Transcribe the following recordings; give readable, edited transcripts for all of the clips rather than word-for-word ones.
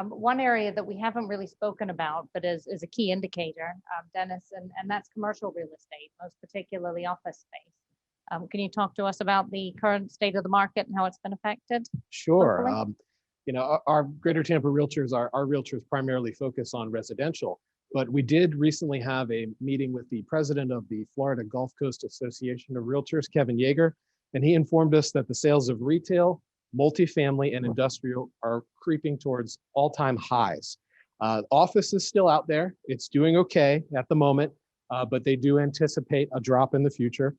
One area that we haven't really spoken about, but is a key indicator, Dennis, and that's commercial real estate, most particularly office space. Can you talk to us about the current state of the market and how it's been affected? Sure. Locally? Our Greater Tampa Realtors, our realtors primarily focus on residential, but we did recently have a meeting with the president of the Florida Gulf Coast Association of Realtors, Kevin Yeager, and he informed us that the sales of retail, multifamily, and industrial are creeping towards all-time highs. Office is still out there. It's doing okay at the moment, but they do anticipate a drop in the future.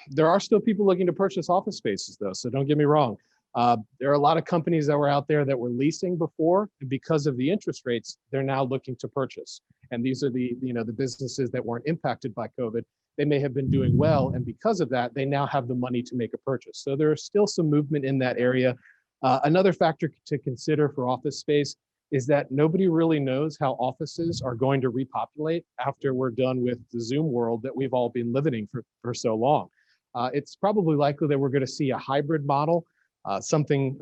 There are still people looking to purchase office spaces, though, so don't get me wrong. There are a lot of companies that were out there that were leasing before, and because of the interest rates, they're now looking to purchase. And these are the businesses that weren't impacted by COVID. They may have been doing well, and because of that, they now have the money to make a purchase. So there is still some movement in that area. Another factor to consider for office space is that nobody really knows how offices are going to repopulate after we're done with the Zoom world that we've all been living in for so long. It's probably likely that we're going to see a hybrid model, something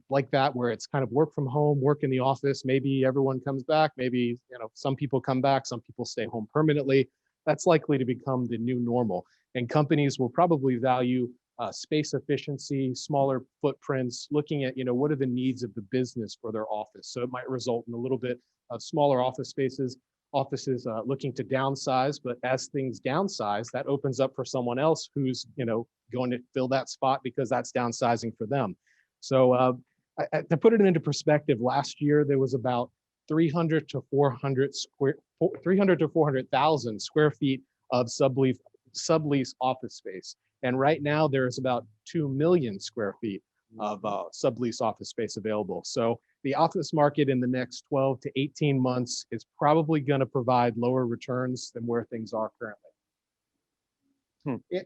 like that, where it's kind of work from home, work in the office. Maybe everyone comes back. Maybe some people come back, some people stay home permanently. That's likely to become the new normal. And companies will probably value space efficiency, smaller footprints, looking at what are the needs of the business for their office. So it might result in a little bit of smaller office spaces, offices looking to downsize. But as things downsize, that opens up for someone else who's going to fill that spot because that's downsizing for them. So to put it into perspective, last year there was about 300 to 400,000 square feet of sublease office space. And right now there is about 2 million square feet of sublease office space available. So the office market in the next 12 to 18 months is probably going to provide lower returns than where things are currently.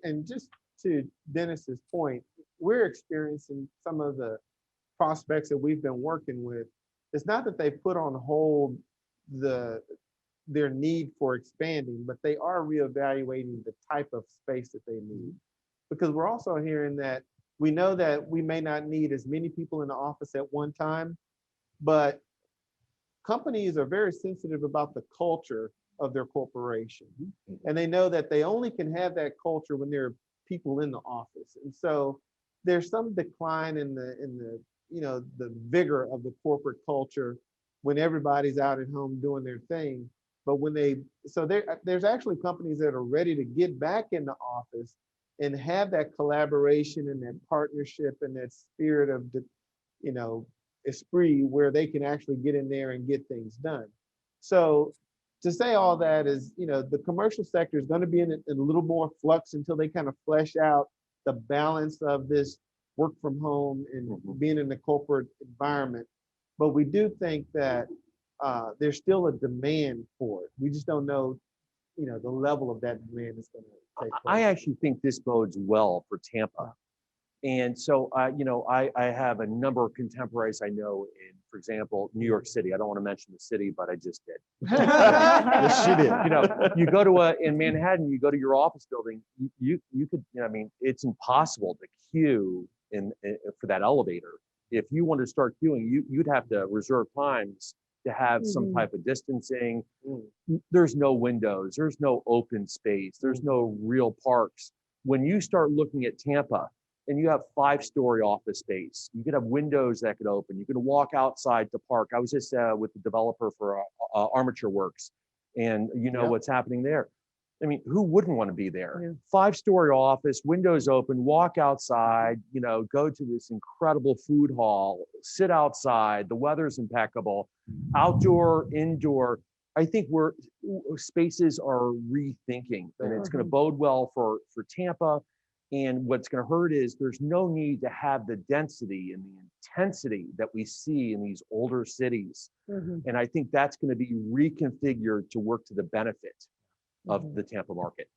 And just to Dennis's point, we're experiencing some of the prospects that we've been working with. It's not that they put on hold their need for expanding, but they are reevaluating the type of space that they need. Because we're also hearing that we know that we may not need as many people in the office at one time, but companies are very sensitive about the culture of their corporation. And they know that they only can have that culture when there are people in the office. And so there's some decline in the vigor of the corporate culture when everybody's out at home doing their thing. But there's actually companies that are ready to get back in the office and have that collaboration and that partnership and that spirit of esprit where they can actually get in there and get things done. So to say all that is, the commercial sector is going to be in a little more flux until they kind of flesh out the balance of this work from home and being in the corporate environment. But we do think that there's still a demand for it. We just don't know, the level of that demand is going to take place. I actually think this bodes well for Tampa. And so, I have a number of contemporaries I know in, for example, New York City. I don't want to mention the city, but I just did. Yes, you did. You go in Manhattan, you go to your office building, you could, it's impossible to queue for that elevator. If you want to start queuing, you'd have to reserve times to have some type of distancing. There's no windows, there's no open space, there's no real parks. When you start looking at Tampa and you have 5-story office space, you could have windows that could open, you could walk outside to park. I was just with the developer for Armature Works, and what's happening there. I mean, who wouldn't want to be there? Yeah. 5-story office, windows open, walk outside, go to this incredible food hall, sit outside, the weather's impeccable, outdoor, indoor. I think spaces are rethinking, and it's going to bode well for Tampa. And what's going to hurt is there's no need to have the density and the intensity that we see in these older cities. And I think that's going to be reconfigured to work to the benefit of the Tampa market.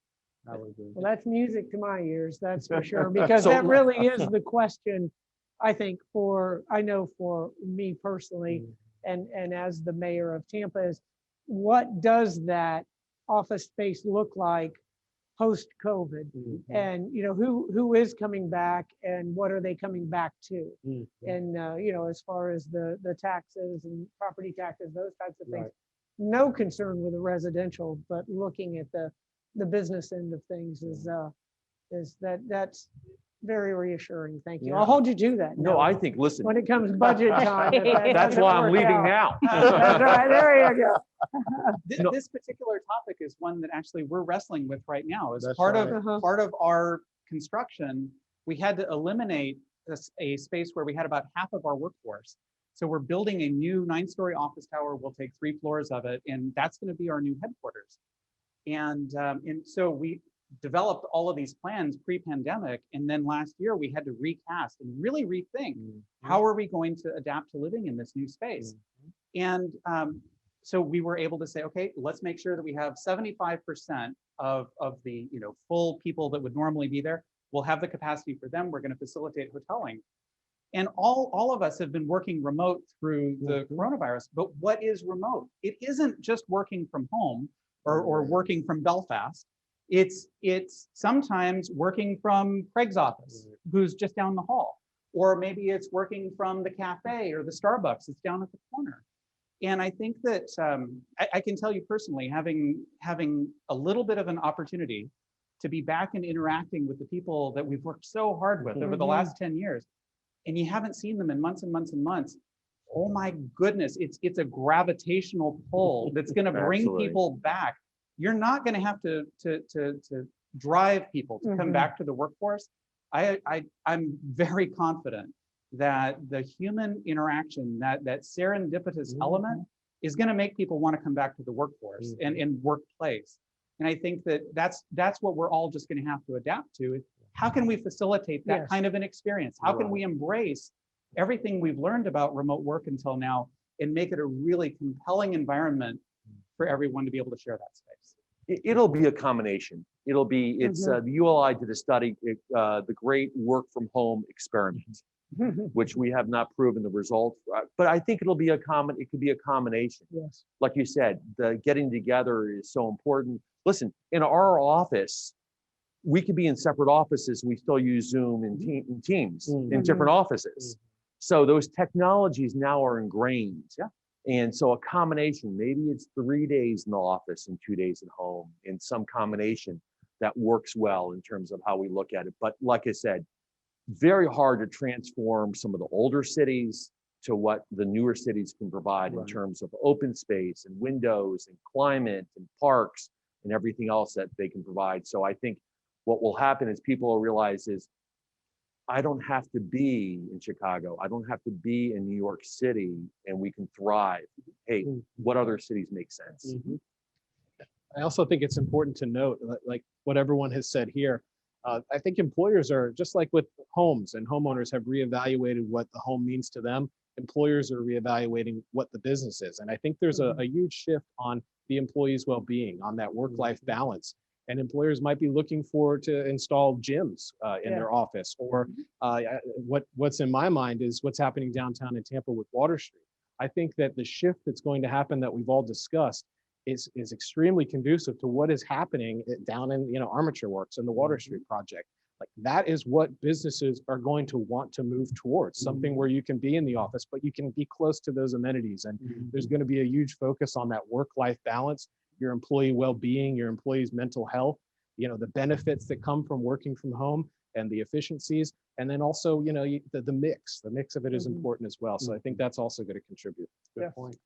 Well, that's music to my ears, that's for sure, because that really is the question, I think, for me personally, and as the mayor of Tampa, is what does that office space look like post-COVID. And, who is coming back and what are they coming back to? And, as far as the taxes and property taxes, those types of things. Right. No concern with the residential, but looking at the business end of things that's very reassuring. Thank you. I'll Yeah. hold you to that. No, I think, listen, When it comes budget time. if that that's doesn't why I'm work leaving out. now. That's right, there you go. No. This particular topic is one that actually we're wrestling with right now. As That's part right. of part of our construction, we had to eliminate a space where we had about half of our workforce. So we're building a new 9-story office tower. We'll take 3 floors of it, and that's going to be our new headquarters. And so we developed all of these plans pre-pandemic, and then last year we had to recast and really rethink how are we going to adapt to living in this new space. And so we were able to say, okay, let's make sure that we have 75% of the full people that would normally be there. We'll have the capacity for them. We're going to facilitate hoteling. And all of us have been working remote through the coronavirus. But what is remote? It isn't just working from home or working from Belfast. It's sometimes working from Craig's office, who's just down the hall. Or maybe it's working from the cafe or the Starbucks that's down at the corner. And I think that I can tell you personally, having a little bit of an opportunity to be back and interacting with the people that we've worked so hard with over the last 10 years, and you haven't seen them in months and months and months. Oh my goodness, it's a gravitational pull that's going to bring Absolutely. people back. You're not going to have to drive people to come back to the workforce. I'm very confident that the human interaction, that serendipitous element is going to make people want to come back to the workforce and workplace. And I think that's what we're all just going to have to adapt to. Is how can we facilitate that kind of an experience? How can we embrace everything we've learned about remote work until now and make it a really compelling environment for everyone to be able to share that space? It'll be a combination. It's the ULI did a study, the great work from home experiment, which we have not proven the results, but I think it could be a combination. Yes. Like you said, the getting together is so important. Listen, in our office, we could be in separate offices. We still use Zoom and Teams in different offices. So those technologies now are ingrained. Yeah. And so a combination, maybe it's 3 days in the office and 2 days at home, in some combination that works well in terms of how we look at it. But like I said, very hard to transform some of the older cities to what the newer cities can provide in terms of open space and windows and climate and parks and everything else that they can provide. So I think what will happen is people will realize is, I don't have to be in Chicago. I don't have to be in New York City, and we can thrive. Hey, what other cities make sense? I also think it's important to note, like what everyone has said here, I think employers are, just like with homes and homeowners have reevaluated what the home means to them, employers are reevaluating what the business is. And I think there's a huge shift on the employee's well-being, on that work-life balance. And employers might be looking to install gyms in their office, or what's in my mind is what's happening downtown in Tampa with Water Street. I think that the shift that's going to happen that we've all discussed is extremely conducive to what is happening down in Armature Works and the Water Street project. Like that is what businesses are going to want to move towards, something where you can be in the office, but you can be close to those amenities. And there's going to be a huge focus on that work-life balance, your employee well-being, your employees' mental health, the benefits that come from working from home and the efficiencies. And then also, the mix of it is important as well. So I think that's also going to contribute. Good point.